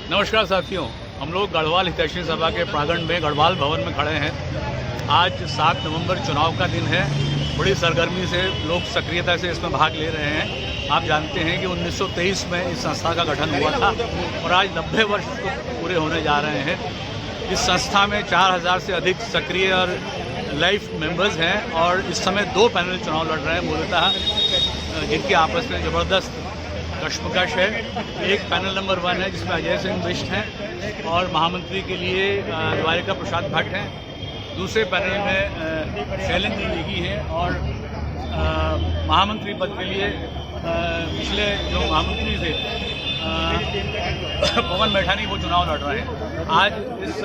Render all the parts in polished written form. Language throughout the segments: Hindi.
नमस्कार साथियों, हम लोग गढ़वाल हितैषी सभा के प्रांगण में गढ़वाल भवन में खड़े हैं। आज 7 नवंबर चुनाव का दिन है। बड़ी सरगर्मी से लोग सक्रियता से इसमें भाग ले रहे हैं। आप जानते हैं कि 1923 में इस संस्था का गठन हुआ था और आज 90 वर्ष पूरे होने जा रहे हैं। इस संस्था में 4000 से अधिक सक्रिय और लाइफ मेंबर्स हैं और इस समय 2 पैनल चुनाव लड़ रहे हैं मूलतः, जिनकी आपस में ज़बरदस्त कश्मकश है। एक पैनल नंबर 1 है जिसमें अजय सिंह बिष्ट हैं और महामंत्री के लिए द्वारिका प्रसाद भट्ट हैं। दूसरे पैनल में शैलेंद्र नेगी हैं और महामंत्री पद के लिए पिछले जो महामंत्री थे पवन मैठानी वो चुनाव लड़ रहे हैं। आज इस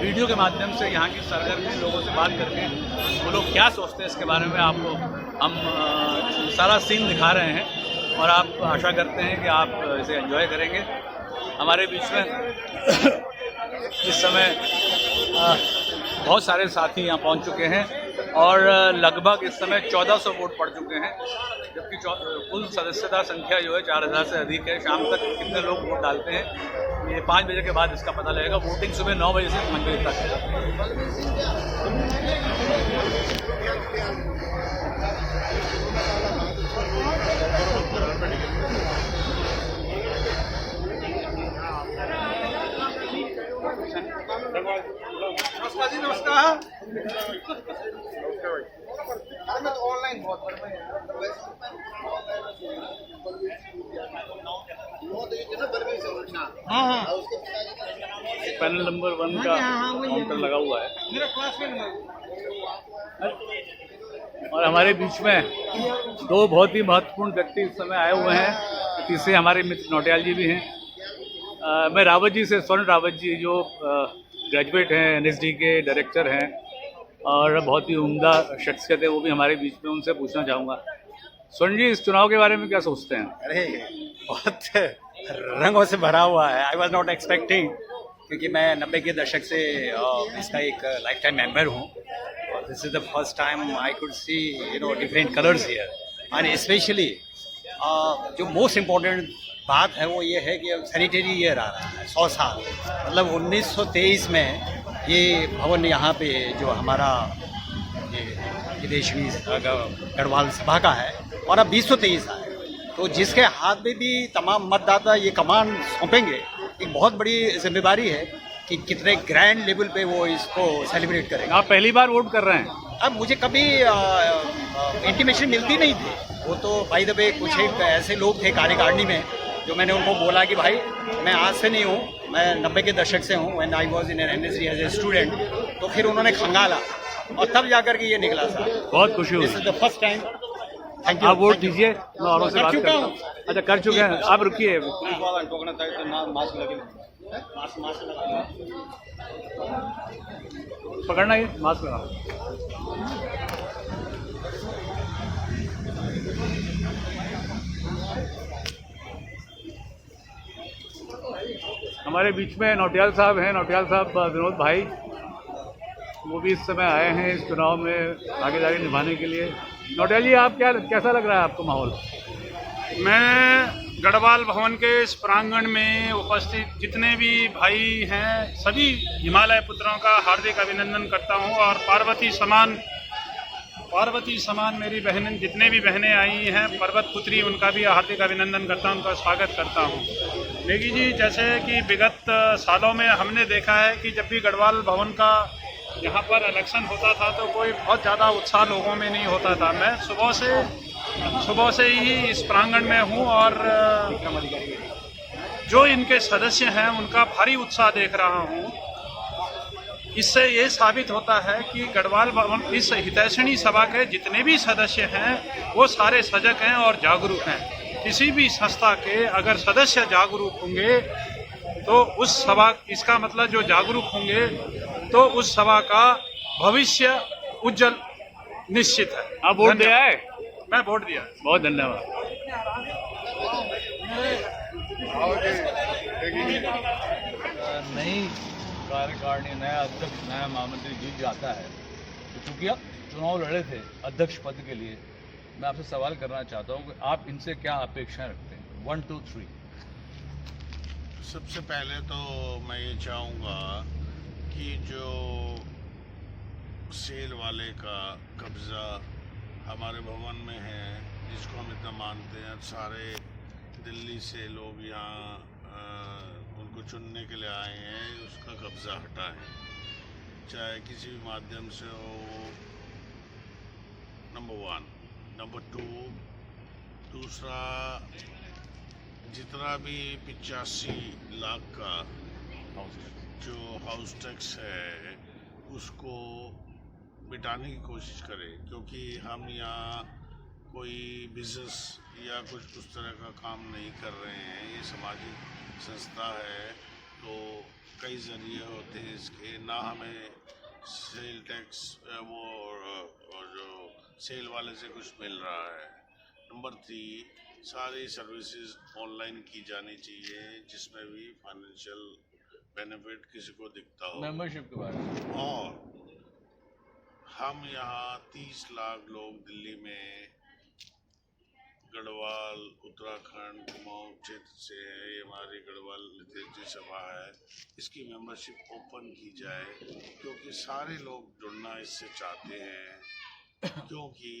वीडियो के माध्यम से यहाँ की सरगर्मी लोगों से बात करके वो लोग क्या सोचते हैं इसके बारे में आपको हम सारा सीन दिखा रहे हैं और आप आशा करते हैं कि आप इसे एंजॉय करेंगे। हमारे बीच में इस समय बहुत सारे साथी यहाँ पहुँच चुके हैं और लगभग इस समय 1400 वोट पड़ चुके हैं, जबकि कुल सदस्यता संख्या जो है 4000 से अधिक है। शाम तक कितने लोग वोट डालते हैं ये 5 बजे के बाद इसका पता लगेगा। वोटिंग सुबह 9 बजे से 5 बजे तक है। नमस्कार जी, नमस्कार। ऑनलाइन पैनल नंबर 1 का काउंटर लगा हुआ है और हमारे बीच में 2 बहुत ही महत्वपूर्ण व्यक्ति इस समय आए हुए हैं। तीसरे हमारे मित्र नौटियाल जी भी हैं। मैं रावत जी से, स्वर्ण रावत जी जो ग्रेजुएट हैं, एनएसडी के डायरेक्टर हैं और बहुत ही उम्दा शख्सियत है, वो भी हमारे बीच में। उनसे पूछना चाहूँगा, स्वर्ण जी इस चुनाव के बारे में क्या सोचते हैं? अरे बहुत रंगों से भरा हुआ है। आई वॉज नॉट एक्सपेक्टिंग, क्योंकि मैं 90 के दशक से इसका एक लाइफ टाइम मेम्बर हूँ और this is the first time I could see different colours here. And specially जो मोस्ट इम्पोर्टेंट बात है वो ये है कि अब सैनिटरी ईयर आ रहा है, 100 साल। मतलब 1923 में ये भवन यहाँ पे जो हमारा ये हितैषी गढ़वाल सभा का है और अब 2023 आए, तो जिसके हाथ में भी तमाम मतदाता ये कमान सौंपेंगे, एक बहुत बड़ी जिम्मेदारी है कि कितने ग्रैंड लेवल पे वो इसको सेलिब्रेट करेंगे। आप पहली बार वोट कर रहे हैं? अब मुझे कभी इंटीमेशन मिलती नहीं थी। वो तो बाय द वे कुछ एक ऐसे लोग थे कार्यकारिणी में जो मैंने उनको बोला कि भाई मैं आज से नहीं हूँ, मैं 90 के दशक से हूँ, when I was in NSD as a student. तो फिर उन्होंने खंगाला और तब जाकर के ये निकला था। बहुत खुशी हुई। This is the first time. Thank you. आप वोट दीजिए, मैं औरों से बात करता हूँ। अच्छा, कर चुके हैं आप? रुकिए, पकड़ना ये मास्क लगा। हमारे बीच में नौटियाल साहब हैं। नौटियाल साहब, विनोद भाई, वो भी इस समय आए हैं इस चुनाव में भागीदारी निभाने के लिए। नौटियाल जी, आप कैसा लग रहा है आपको माहौल? मैं गढ़वाल भवन के इस प्रांगण में उपस्थित जितने भी भाई हैं सभी हिमालय पुत्रों का हार्दिक अभिनंदन करता हूं और पार्वती समान मेरी बहनें, जितने भी बहनें आई हैं, पर्वत पुत्री, उनका भी हार्दिक अभिनंदन करता हूं, उनका स्वागत करता हूं। नेगी जी, जैसे कि विगत सालों में हमने देखा है कि जब भी गढ़वाल भवन का यहाँ पर इलेक्शन होता था तो कोई बहुत ज़्यादा उत्साह लोगों में नहीं होता था। मैं सुबह से ही इस प्रांगण में हूँ और जो इनके सदस्य हैं उनका भारी उत्साह देख रहा हूँ। इससे ये साबित होता है कि गढ़वाल भवन, इस हितैषणी सभा के जितने भी सदस्य हैं वो सारे सजग हैं और जागरूक हैं। किसी भी संस्था के अगर सदस्य जागरूक होंगे तो उस सभा, इसका मतलब जो जागरूक होंगे तो उस सभा का भविष्य उज्जवल निश्चित है। आप वोट दिया है? मैं वोट दिया। बहुत धन्यवाद। नई कार्यकारिणी, नया अध्यक्ष, नया महामंत्री जीत जाता है तो चूंकि आप चुनाव लड़े थे अध्यक्ष पद के लिए, मैं आपसे सवाल करना चाहता हूं कि आप इनसे क्या अपेक्षाएं रखते हैं? 1, 2, 3। सबसे पहले तो मैं ये चाहूँगा कि जो सेल वाले का कब्ज़ा हमारे भवन में है, जिसको हम इतना मानते हैं, सारे दिल्ली से लोग यहाँ उनको चुनने के लिए आए हैं, उसका कब्ज़ा हटाएं, चाहे किसी भी माध्यम से हो। नंबर 1। नंबर 2, दूसरा, जितना भी 85 लाख का जो हाउस टैक्स है उसको मिटाने की कोशिश करें, क्योंकि हम यहाँ कोई बिजनेस या कुछ उस तरह का काम नहीं कर रहे हैं। ये सामाजिक संस्था है, तो कई ज़रिए होते हैं इसके। ना हमें सेल टैक्स वो और जो सेल वाले से कुछ मिल रहा है। नंबर 3, सारी सर्विसेज ऑनलाइन की जानी चाहिए, जिसमें भी फाइनेंशियल बेनिफिट किसी को दिखता हो। मेंबरशिप के बारे में। और हम यहाँ 30 लाख लोग दिल्ली में गढ़वाल उत्तराखंड कुमाऊं क्षेत्र से है। ये हमारी गढ़वाल लिटरेचर सभा है, इसकी मेंबरशिप ओपन की जाए, क्योंकि सारे लोग जुड़ना इससे चाहते हैं। क्योंकि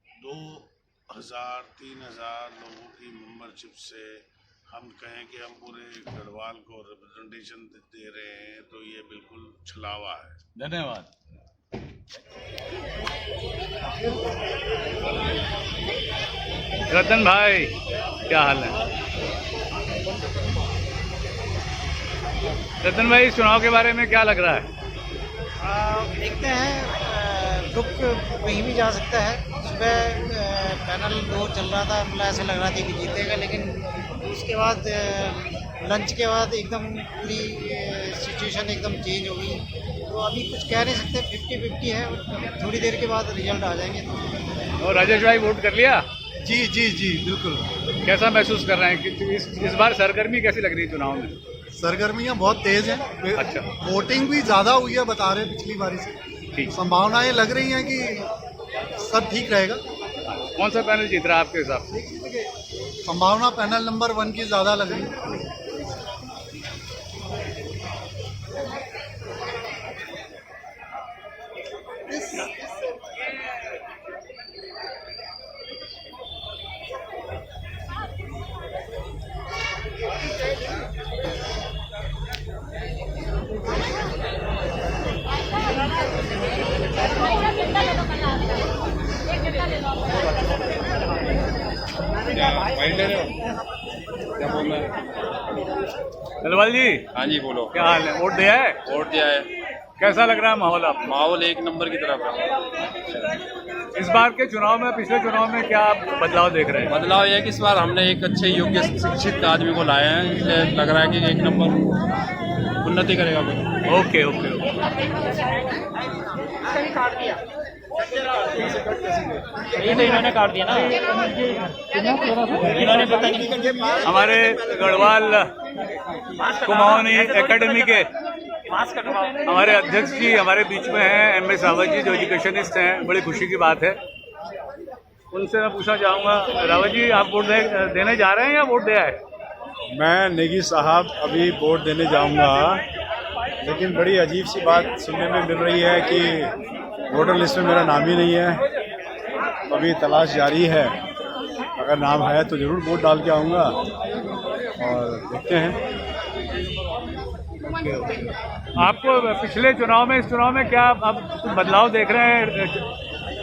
2000-3000 लोगों की मेंबरशिप से हम कहें कि हम पूरे गढ़वाल को रिप्रेजेंटेशन दे रहे हैं, तो ये बिल्कुल छलावा है। धन्यवाद। रतन भाई, क्या हाल है? रतन भाई, इस चुनाव के बारे में क्या लग रहा है? देखते हैं, दुख कहीं भी जा सकता है। सुबह पैनल 2 चल रहा था, मतलब ऐसा लग रहा था कि जीतेगा, लेकिन उसके बाद लंच के बाद एकदम पूरी सिचुएशन एकदम चेंज हो गई। तो अभी कुछ कह नहीं सकते, 50-50 है। थोड़ी देर के बाद रिजल्ट आ जाएंगे। और राजेश भाई, वोट कर लिया? जी जी जी बिल्कुल। कैसा महसूस कर रहे हैं कि इस बार सरगर्मी कैसी लग रही है चुनाव में? सरगर्मियां बहुत तेज हैं। अच्छा। वोटिंग भी ज़्यादा हुई है, बता रहे पिछली बारी से। ठीक। संभावनाएं लग रही हैं कि सब ठीक रहेगा। कौन सा पैनल जीत रहा है आपके हिसाब से? संभावना पैनल नंबर 1 की ज़्यादा लग रही है। क्या बोल रहे हैं? दलवाल जी, हाँ जी, बोलो। क्या हाल है? वोट दिया है? वोट दिया है। कैसा लग रहा है माहौल आपको? माहौल एक नंबर की तरफ है। इस बार के चुनाव में, पिछले चुनाव में क्या आप बदलाव देख रहे हैं? बदलाव यह है कि इस बार हमने एक अच्छे योग्य शिक्षित आदमी को लाए हैं, इसलिए लग रहा है कि एक नंबर उन्नति करेगा कोई। Okay okay okay. इन्होंने काट दिया ना, इन्होंने पता नहीं। हमारे गढ़वाल कुमाऊनी एकेडमी के हमारे अध्यक्ष जी हमारे बीच में हैं, एम ए सावत जी, जो एजुकेशनिस्ट हैं। बड़ी खुशी की बात है। उनसे मैं पूछना चाहूँगा, रावत जी, आप वोट देने जा रहे हैं या वोट दे आए? मैं नेगी साहब अभी वोट देने जाऊंगा, लेकिन बड़ी अजीब सी बात सुनने में मिल रही है कि वोटर लिस्ट में मेरा नाम ही नहीं है। अभी तलाश जारी है, अगर नाम है तो ज़रूर वोट डाल के आऊँगा और देखते हैं। आपको पिछले चुनाव में, इस चुनाव में क्या आप बदलाव देख रहे हैं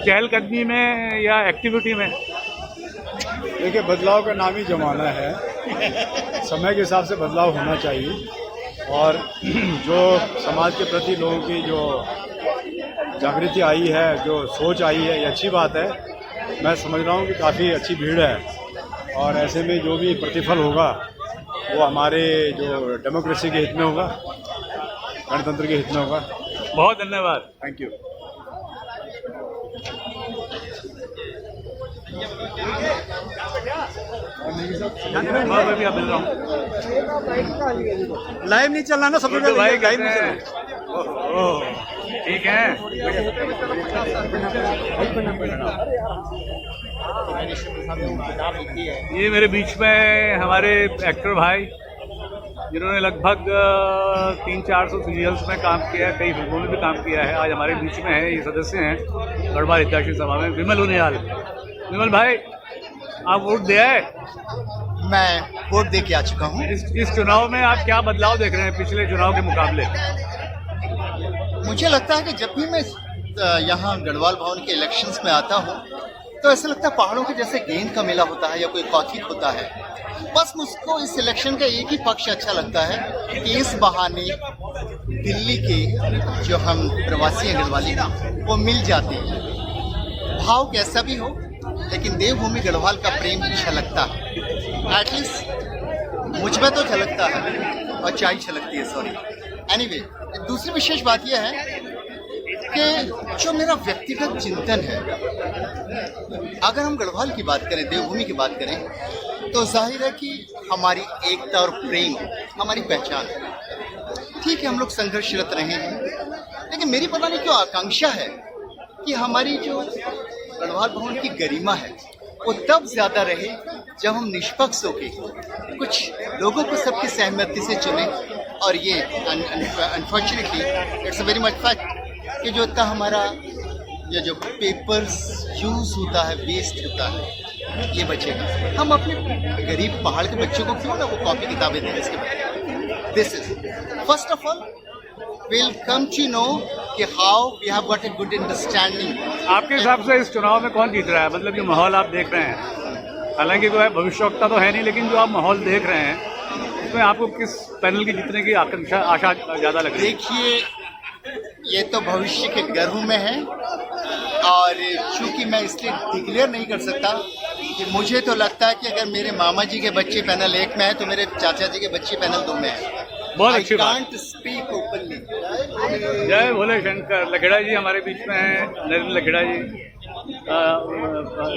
चहलकदमी में या एक्टिविटी में? देखिए, बदलाव का नाम ही जमाना है। समय के हिसाब से बदलाव होना चाहिए, और जो समाज के प्रति लोगों की जो जागृति आई है, जो सोच आई है, ये अच्छी बात है। मैं समझ रहा हूँ कि काफ़ी अच्छी भीड़ है, और ऐसे में जो भी प्रतिफल होगा वो हमारे जो डेमोक्रेसी के हित में होगा, गणतंत्र के हित में होगा। बहुत धन्यवाद। Thank you. मैं भी आप मिल रहा हूँ। लाइव नहीं चल रहा ना, सब भाई, लाइव नहीं चल रहा। ठीक है। ये मेरे बीच में हमारे एक्टर भाई जिन्होंने लगभग 300-400 सीरियल्स में काम किया है, कई फिल्मों में भी काम किया है, आज हमारे बीच में है। ये सदस्य हैं गढ़वाल हितैषी सभा में, विमल उनियाल। विमल भाई, आप वोट दिया है? मैं वोट दे के आ चुका हूँ। इस चुनाव में आप क्या बदलाव देख रहे हैं पिछले चुनाव के मुकाबले? मुझे लगता है कि जब भी मैं यहाँ गढ़वाल भवन के इलेक्शंस में आता हूँ तो ऐसा लगता है पहाड़ों के जैसे गेंद का मेला होता है या कोई कौथिक होता है। बस मुझको इस इलेक्शन का एक ही पक्ष अच्छा लगता है कि इस बहाने दिल्ली के जो हम प्रवासी हैं गढ़वाली वो मिल जाते हैं। भाव कैसा भी हो, लेकिन देवभूमि गढ़वाल का प्रेम झलकता है, एटलीस्ट मुझ में तो झलकता है और चाय झलकती है, सॉरी। एनीवे, दूसरी विशेष बात यह है कि जो मेरा व्यक्तिगत चिंतन है, अगर हम गढ़वाल की बात करें, देवभूमि की बात करें, तो जाहिर है कि हमारी एकता और प्रेम हमारी पहचान है। ठीक है, हम लोग संघर्षरत रहे हैं, लेकिन मेरी पता नहीं क्यों आकांक्षा है कि हमारी जो गढ़वाल भवन की गरिमा है वो तब ज़्यादा रहे जब हम निष्पक्ष होकर कुछ लोगों को सबकी सहमति से चुने। और ये unfortunately it's a very much fact कि जो इतना हमारा ये जो पेपर्स यूज़ होता है, वेस्ट होता है, ये बचेगा। हम अपने गरीब पहाड़ के बच्चों को क्यों ना वो कॉपी किताबें दें इसके बाद। This is first of all will come to know कि how we have got a good understanding. आपके हिसाब से इस चुनाव में कौन जीत रहा है? मतलब जो माहौल आप देख रहे हैं, हालांकि कोई भविष्यवक्ता तो है नहीं, लेकिन जो आप माहौल देख रहे हैं उसमें आपको किस पैनल की जीतने की आशा ज़्यादा लग रही है? देखिए, ये तो भविष्य के गर्भ में है और चूंकि मैं इसलिए डिक्लेयर नहीं कर सकता कि मुझे तो लगता है कि अगर मेरे मामा जी के बच्चे पैनल 1 में है तो मेरे चाचा जी के बच्चे पैनल 2 में है। बहुत अच्छी बात। I can't speak openly. जय भोले शंकर। लखेड़ा जी हमारे बीच में हैं, नरेंद्र लखेड़ा जी।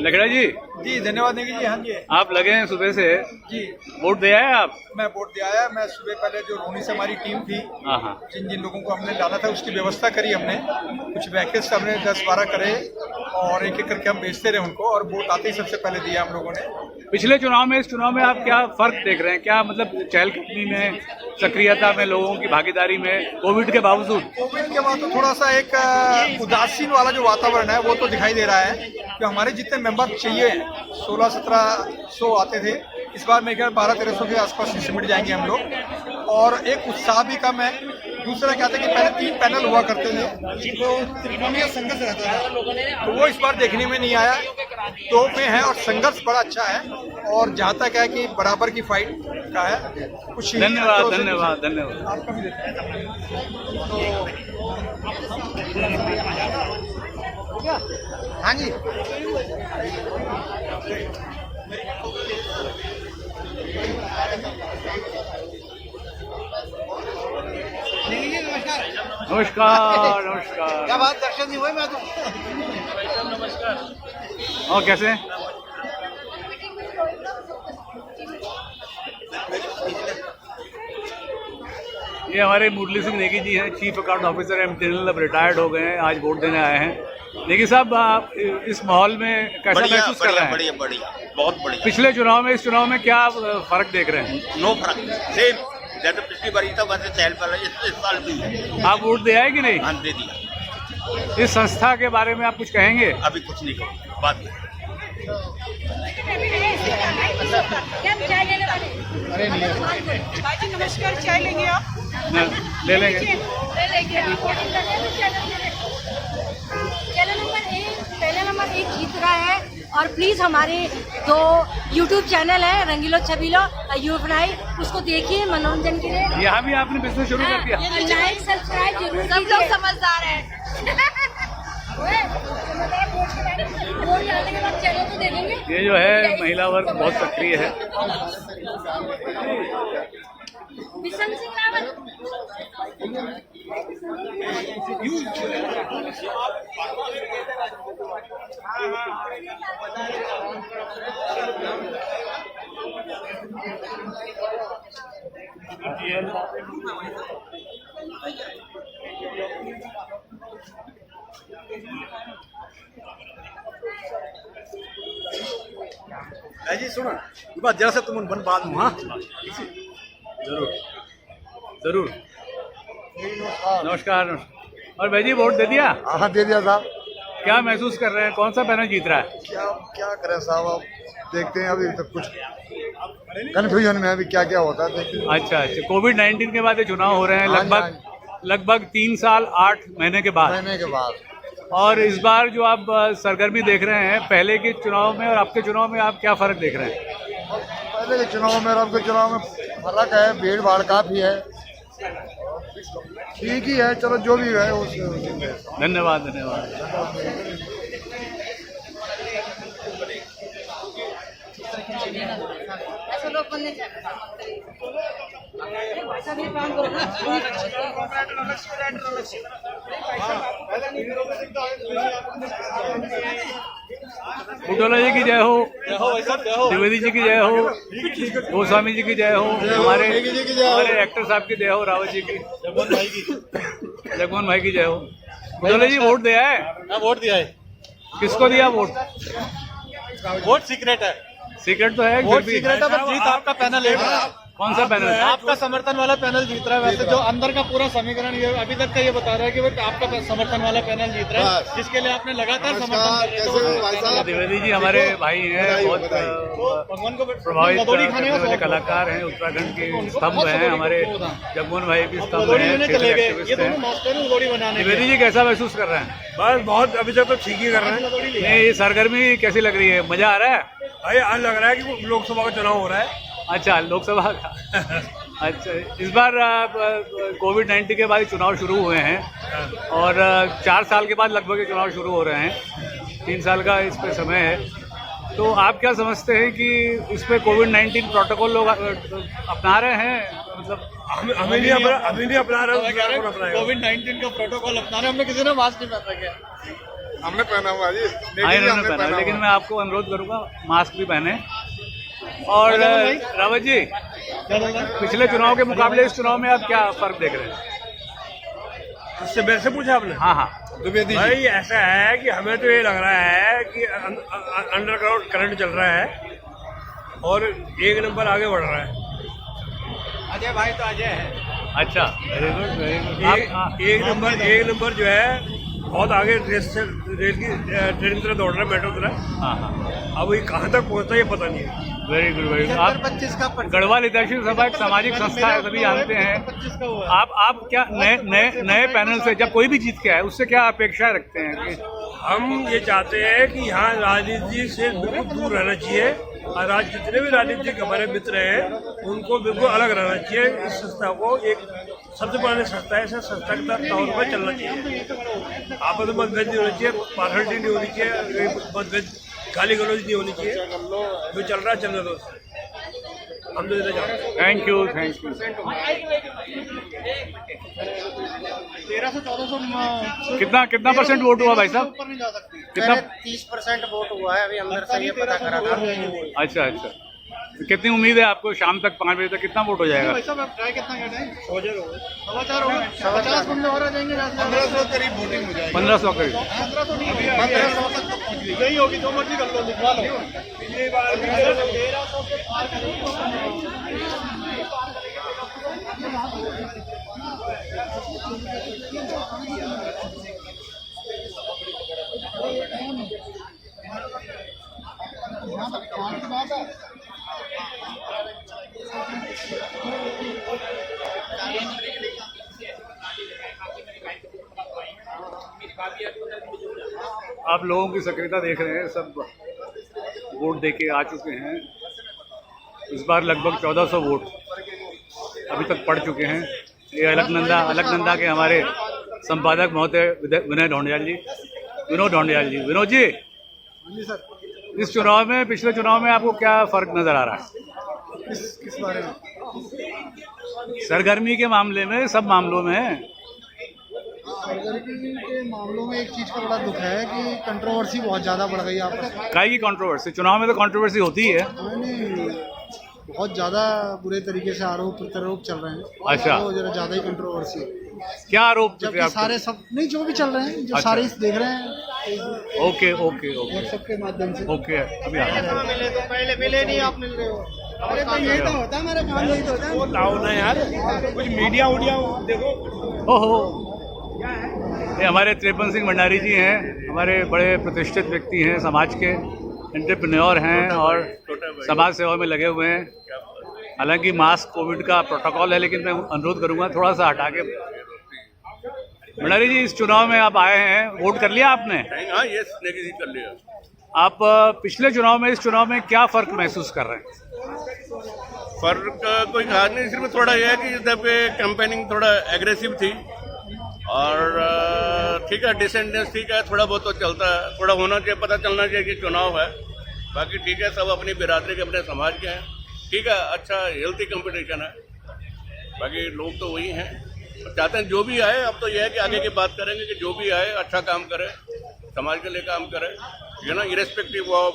लखेड़ा जी, धन्यवाद नेगी जी। हाँ जी आप लगे हैं सुबह से जी, वोट दिया है आप? मैं वोट दिया है। मैं सुबह पहले जो रोनी से हमारी टीम थी, हाँ, जिन जिन लोगों को हमने डाला था उसकी व्यवस्था करी हमने। कुछ व्हीकल्स हमने 10-12 करे और एक एक करके हम भेजते रहे उनको, और वोट आते ही सबसे पहले दिया हम लोगों ने। पिछले चुनाव में इस चुनाव में आप क्या फर्क देख रहे हैं? क्या मतलब चहलकदमी में, सक्रियता में, लोगों की भागीदारी में, कोविड के बावजूद? कोविड के बाद तो थोड़ा सा एक उदासीन वाला जो वातावरण है वो तो दिखाई दे रहा है कि हमारे जितने मेंबर चाहिए 1600-1700 आते थे, इस बार मेरे ख्याल 1200-1300 के आसपास ही सिमट जाएंगे हम लोग। और एक उत्साह भी कम है। दूसरा क्या था कि पहले 3 पैनल हुआ करते थे तो त्रिकोणीय संघर्ष रहता था, तो वो इस बार देखने में नहीं आया। 2 में है और संघर्ष बड़ा अच्छा है, और जहाँ तक है कि बराबर की फाइट का है। कुछ धन्यवाद धन्यवाद धन्यवाद। आपका भी देते हैं। हाँ जी, नमस्कार नमस्कार। क्या बात, दर्शन नहीं हुए? मैं तो और कैसे? ये हमारे मुरली सिंह नेगी जी हैं, चीफ अकाउंट ऑफिसर MTNL, अब रिटायर्ड हो गए हैं, आज वोट देने आए हैं। नेगी साहब, आप इस माहौल में कैसा महसूस कर रहे हैं? बढ़िया, बहुत बढ़िया। पिछले चुनाव में इस चुनाव में क्या फर्क देख रहे हैं? नो फर्क, सेम जैसे पिछली बार था वैसे चहल पहल इस साल भी है। आप वोट दे आए कि नहीं? हाँ, दे दिया। इस संस्था के बारे में आप कुछ कहेंगे? अभी कुछ नहीं कहूँगा, बात में। भाई नमस्कार, चाय लेंगे आप? ले लेंगे। पहला नंबर 1 जीत रहा है। और प्लीज हमारे 2 YouTube चैनल है, रंगीलो छबीलो यूफनाई, उसको देखिए मनोरंजन के लिए। यहाँ भी आपने बिजनेस शुरू कर दिया? लाइक सब्सक्राइब जरूर, सब लोग समझदार है। ये जो है महिला वर्ग बहुत सक्रिय है। बिशन सिंह रावत। जी सुनो ये बात जरा से तुम बन बाद में हाँ जरूर जरूर। नमस्कार। और भाई जी वोट दे दिया? हाँ दे दिया साहब। क्या महसूस कर रहे हैं, कौन सा पैनल जीत रहा है? क्या करें साहब, अब देखते हैं, अभी तक कुछ कन्फ्यूजन में अभी क्या क्या होता है देखते हैं। अच्छा अच्छा, कोविड-19 के बाद ये चुनाव हो रहे हैं लगभग 3 साल 8 महीने के बाद। और इस बार जो आप सरगर्मी देख रहे हैं, पहले के चुनाव में और अब के चुनाव में आप क्या फर्क देख रहे हैं? पहले के चुनाव में और अब के चुनाव में फर्क है, भीड़ भाड़ काफी है, ठीक ही है, चलो जो भी है उसमें। धन्यवाद धन्यवाद। ऐसे लोग बनने बुटोला जी की जय हो, द्विवेदी जी की जय हो, गोस्वामी जी की जय हो, हमारे एक्टर साहब की जय हो, रावत जी की, जगमोहन भाई की जय हो। बुटोला जी वोट दिया है? वोट दिया है। किसको दिया वोट? वोट सीक्रेट है। सीक्रेट तो है, वोट सीक्रेट है, पर जीत आपका पैनल है। कौन सा पैनल है? आपका समर्थन वाला पैनल जीत रहा है। वैसे जो अंदर का पूरा समीकरण ये अभी तक का ये बता रहा है कि वो आपका समर्थन वाला पैनल जीत रहा है, जिसके लिए आपने लगातार समर्थन कर रहे हैं। द्विवेदी जी हमारे भाई हैं, बहुत भगवान को प्रभावित करने वाले कलाकार हैं, उत्तराखंड के स्तंभ हैं, हमारे जगमोहन भाई भी स्तंभ हैं, द्विवेदी जी कैसा महसूस कर रहे हैं? बस बहुत अभी तक तो ठीक ही कर रहे हैं। नहीं, ये सरगर्मी कैसी लग रही है, मजा आ रहा है? भाई आज लग रहा है कि लोकसभा का चुनाव हो रहा है। अच्छा, लोकसभा का। अच्छा, इस बार कोविड-19 के बाद चुनाव शुरू हुए हैं और 4 साल के बाद लगभग ये चुनाव शुरू हो रहे हैं, 3 साल का इस पे समय है। तो आप क्या समझते हैं कि इस पे कोविड-19 प्रोटोकॉल लोग अपना रहे हैं? मतलब अभी नहीं अपना रहे। कोविड-19 का प्रोटोकॉल अपना रहे, हमने किसी ने मास्क नहीं पहन रखा। हमने पहना हुआ जी, इन्होंने पहना, लेकिन मैं आपको अनुरोध करूंगा मास्क भी पहने। और रावत जी, पिछले चुनाव के मुकाबले इस चुनाव में आप क्या फर्क देख रहे हैं? इससे मेरे से पूछा आपने? हाँ हाँ। भाई ऐसा है कि हमें तो ये लग रहा है कि अंडरग्राउंड करंट चल रहा है और एक नंबर आगे बढ़ रहा है। अजय भाई तो अजय है। अच्छा, वेरी गुड वेरी गुड। एक नंबर जो है बहुत आगे रेल की ट्रेन की तरह दौड़ रहा है, मेट्रो की तरह। हाँ हाँ। अब ये कहाँ तक पहुँचता है ये पता नहीं है। Very good very good. आप गढ़वाल हितैषी सभा एक सामाजिक संस्था है, सभी जानते हैं। आप क्या नए पैनल से जब कोई भी जीत के आए उससे क्या अपेक्षा रखते हैं? कि हम ये चाहते हैं कि यहाँ राजनीति से बिल्कुल दूर रहना चाहिए और आज जितने भी राजनीतिक हमारे मित्र हैं उनको बिल्कुल अलग रहना चाहिए। इस संस्था को एक सबसे पुरानी संस्था है, ऐसे संस्था के तौर पर चलना चाहिए। आपस में मतभेद नहीं होनी चाहिए, पार्टी नहीं होनी चाहिए, मतभेद गाली गलौज नहीं होनी चाहिए। जो चल रहा है चलने दो, हम तो देना चाहते हैं। Thank you thank you. 1300-1400 कितना परसेंट वोट हुआ भाई साहब? कितना? 30% वोट हुआ है, अभी अंदर से ये पता करा था। अच्छा अच्छा, कितनी उम्मीद है आपको शाम तक 5 बजे तक कितना वोट हो जाएगा? ट्राई कितना कर रहे हैं? 4 हो गए, 50 बंदे और आ जाएंगे। 1500 करीब वोटिंग हो जाएगी। 1500 करीब। 1500 नहीं, 1500 तक तो पहुंच गई। यही होगी, जो मर्जी कर लो, लिखवा लो। 1300 से पार आप लोगों की सक्रियता देख रहे हैं, सब वोट देके आ चुके हैं। इस बार लगभग 1400 वोट अभी तक पड़ चुके हैं। ये अलकनंदा के हमारे संपादक महोदय विनोद ढोंडियाल जी। विनोद जी, इस चुनाव में, पिछले चुनाव में आपको क्या फर्क नजर आ रहा है? किस बारे में? सरगर्मी के मामले में, सब मामलों में। सरगर्मी के मामलों में एक चीज का बड़ा दुख है कि कंट्रोवर्सी बहुत ज्यादा बढ़ गई आपस में। काहे की कंट्रोवर्सी? चुनाव में तो कंट्रोवर्सी होती ही है। बहुत ज्यादा बुरे तरीके से आरोप प्रत्यारोप चल रहे हैं। अच्छा, तो जरा ज्यादा ही कंट्रोवर्सी है। क्या आरोप थे जबकि आपको? सारे सब नहीं जो भी चल रहे हैं, जो अच्छा। सारे देख रहे हैं ओके ओके ओके व्हाट्सएप के माध्यम से। ओके अभी आ रहा हूं। मिले तो पहले मिले नहीं, आप मिल रहे हो। अरे तो यही तो होता है, मेरा काम यही तो होता है। लाओ ना यार, कुछ मीडिया उडिया देखो। ओहो, ये हमारे त्रिपन सिंह भंडारी जी हैं, हमारे बड़े प्रतिष्ठित व्यक्ति हैं, समाज के एंटरप्रेन्योर हैं और समाज सेवा में लगे हुए हैं। हालांकि मास्क कोविड का प्रोटोकॉल है, लेकिन मैं अनुरोध करूंगा थोड़ा सा हटा के। भंडारी जी, इस चुनाव में आप आए हैं, वोट कर लिया आपने? हाँ, ये कर लिया। आप पिछले चुनाव में इस चुनाव में क्या फर्क महसूस कर रहे हैं? फर्क कोई खास नहीं, सिर्फ थोड़ा यह है कि इधर पे कैंपेनिंग थोड़ा एग्रेसिव थी और ठीक है, डिसेंडेंस ठीक है, थोड़ा बहुत तो चलता है, थोड़ा होना चाहिए, पता चलना चाहिए कि चुनाव है। बाकी ठीक है, सब अपनी बिरादरी के अपने समाज के हैं, ठीक है, अच्छा हेल्थी कंपटीशन है। बाकी लोग तो वही हैं, चाहते हैं जो भी आए। अब तो यह है कि आगे की बात करेंगे कि जो भी आए अच्छा काम करे, समाज के लिए काम करे, ये ना, इरेस्पेक्टिव ऑफ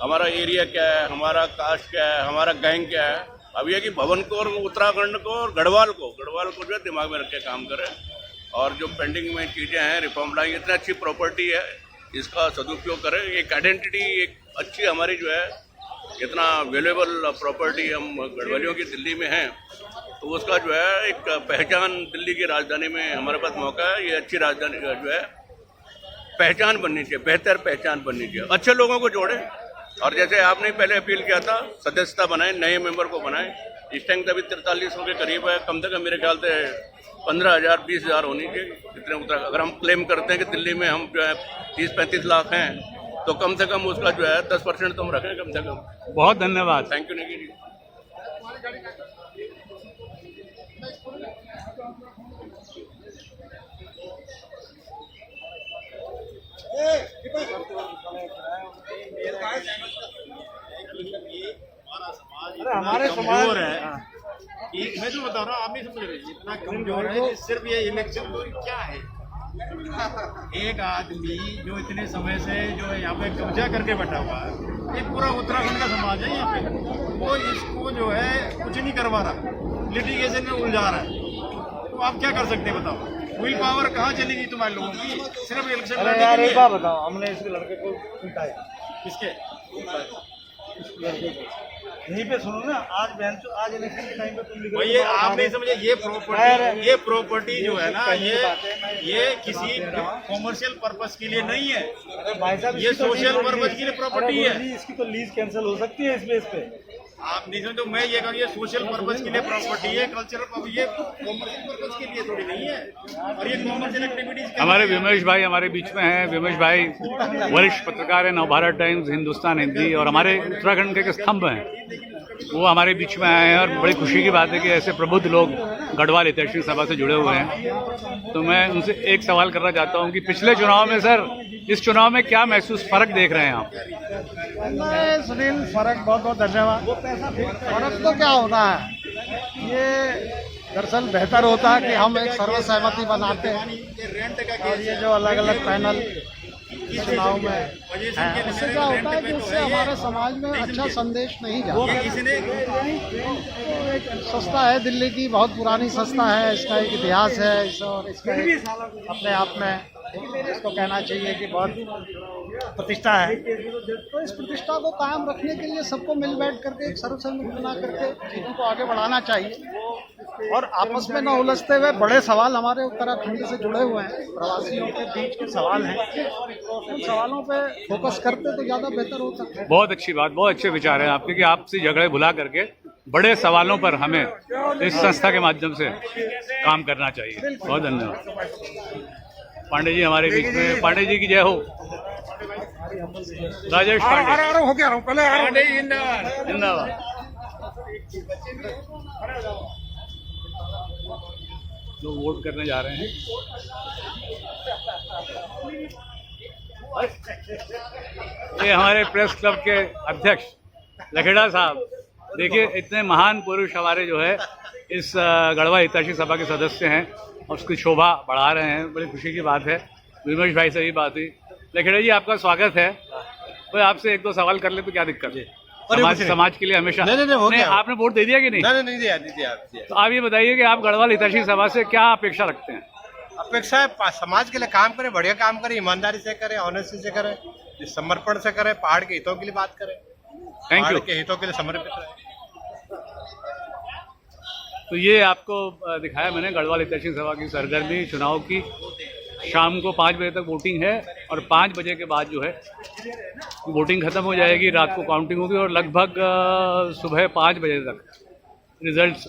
हमारा एरिया क्या है, हमारा कास्ट क्या है, हमारा गैंग क्या है। अब यह कि भवन को और उत्तराखंड को और गढ़वाल को जो है दिमाग में रख के काम करे और जो पेंडिंग में चीज़ें हैं, रिफॉर्म लाई, इतनी अच्छी प्रॉपर्टी है, इसका सदुपयोग करें। एक आइडेंटिटी एक अच्छी हमारी जो है, इतना वैल्यूएबल प्रॉपर्टी हम गढ़वालियों की दिल्ली में हैं, तो उसका जो है एक पहचान दिल्ली की राजधानी में हमारे पास मौका है। ये अच्छी राजधानी का जो है पहचान बननी चाहिए, बेहतर पहचान बननी चाहिए, अच्छे लोगों को जोड़े। और जैसे आपने पहले अपील किया था, सदस्यता बनाए, नए मेंबर को बनाए। इस टाइम तभी 4300 के करीब है, कम से कम मेरे ख्याल से 15,000 20,000 होनी चाहिए। इतने उत्तराखंड, अगर हम क्लेम करते हैं कि दिल्ली में हम जो है 30-35 लाख हैं, तो कम से कम उसका जो है 10% तो हम रखें कम से कम। बहुत धन्यवाद। थैंक यू निकी जी। हमारे कमजोर है कि मैं जो बता रहा हूँ, आप नहीं समझ रहे, इतना कमजोर है कि सिर्फ ये इलेक्शन क्या है। एक आदमी जो इतने समय से जो है यहाँ पे कब्जा करके बैठा हुआ है, ये पूरा उत्तराखंड का समाज है यहाँ पे, वो इसको जो है कुछ नहीं करवा रहा, लिटिगेशन में उलझा रहा है। तो आप क्या कर सकते हैं बताओ? विल पावर कहाँ चली गई तुम्हारे लोगों की? सिर्फ इलेक्शन लड़ने के लिए। बताओ, हमने इस लड़के को पिटाया, किसके यहीं पे सुनो ना, आज इलेक्शन के टाइम पे तुम लिख ये आप नहीं समझे, ये प्रॉपर्टी जो है ना, ये किसी कॉमर्शियल पर्पस के लिए नहीं है, भाई साहब, ये सोशल पर्पस के लिए प्रॉपर्टी है। इसकी तो लीज कैंसिल हो सकती है इस बेस पे। आप नहीं समझो, मैं ये कहूँ, ये सोशल पर्पस के लिए प्रॉपर्टी है, कल्चरल, ये कॉमर्शियल पर्पस के लिए थोड़ी नहीं है। और ये कॉमर्शियल एक्टिविटीज हमारे विमेश भाई हमारे बीच में हैं। विमेश भाई वरिष्ठ पत्रकार हैं, नवभारत टाइम्स, हिंदुस्तान हिंदी, और हमारे उत्तराखंड के एक स्तंभ हैं। वो हमारे बीच में आए हैं और बड़ी खुशी की बात है कि ऐसे प्रबुद्ध लोग गढ़वाल हितैषी सभा से जुड़े हुए हैं। तो मैं उनसे एक सवाल करना चाहता हूं कि पिछले चुनाव में सर, इस चुनाव में क्या महसूस फर्क देख रहे हैं आप? सुनील, फर्क बहुत बहुत धन्यवाद। फर्क तो क्या होना है, ये दरअसल बेहतर होता है कि हम एक सर्वसहमति बनाते हैं और ये जो अलग अलग पैनल चुनाव में है, उससे क्या होता है कि उससे हमारे समाज में अच्छा संदेश नहीं जाता। एक संस्था है दिल्ली की, बहुत पुरानी संस्था है, इसका एक इतिहास है और इसका अपने आप में इसको कहना चाहिए कि बहुत प्रतिष्ठा है। तो इस प्रतिष्ठा को कायम रखने के लिए सबको मिल बैठ करके एक सर्वसम्मति बना करके चीज़ों को आगे बढ़ाना चाहिए और आपस में न उलझते हुए। बड़े सवाल हमारे उत्तराखंड से जुड़े हुए हैं, प्रवासियों के बीच के सवाल हैं, उन सवालों पे फोकस करते तो ज़्यादा बेहतर होता है। बहुत अच्छी बात, बहुत अच्छे विचार हैं आपके कि आपसी झगड़े भुला करके बड़े सवालों पर हमें इस संस्था के माध्यम से काम करना चाहिए। बहुत धन्यवाद। पांडे जी हमारे बीच में, पांडे जी की जय हो। राजेश पांडे हो क्या पहले जिंदाबाद। लोग वोट करने जा रहे हैं। ये हमारे प्रेस क्लब के अध्यक्ष लखेड़ा साहब, देखिए इतने महान पुरुष हमारे जो है इस गढ़वा हितैषी सभा के सदस्य हैं और उसकी शोभा बढ़ा रहे हैं, बड़ी खुशी की बात है। विमेश भाई से भी बात हुई। लखेड़ा जी आपका स्वागत है। तो आपसे एक दो सवाल कर ले तो क्या दिक्कत है? समाज के लिए हमेशा नहीं, हो गया। आपने वोट दे दिया कि नहीं? नहीं दिया। तो आप ये बताइए कि आप गढ़वाल हितैषी सभा से क्या अपेक्षा रखते हैं? अपेक्षा है समाज के लिए काम करें, बढ़िया काम करें, ईमानदारी से करें, ऑनेस्टी से करें, समर्पण से करें, पहाड़ के हितों के लिए बात करें, थैंक यू। पहाड़ के हितों के लिए समर्पित रहे। तो ये आपको दिखाया मैंने गढ़वाल हितैषी सभा की सरगर्मी चुनाव की। शाम को 5 बजे तक वोटिंग है और 5 बजे के बाद जो है वोटिंग ख़त्म हो जाएगी, रात को काउंटिंग होगी और लगभग सुबह 5 बजे तक रिजल्ट्स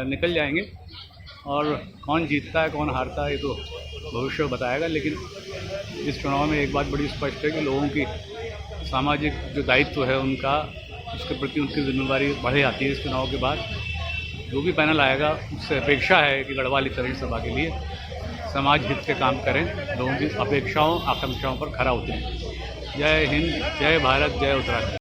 निकल जाएंगे और कौन जीतता है कौन हारता है ये तो भविष्य बताएगा। लेकिन इस चुनाव में एक बात बड़ी स्पष्ट है कि लोगों की सामाजिक जो दायित्व है उनका, उसके प्रति उनकी जिम्मेदारी बढ़े आती है। इस चुनाव के बाद जो भी पैनल आएगा उससे अपेक्षा है कि गढ़वाल हितैषी सभा के लिए समाज हित के काम करें, लोगों की अपेक्षाओं आकांक्षाओं पर खरा उतरें। जय हिंद, जय भारत, जय उत्तराखंड।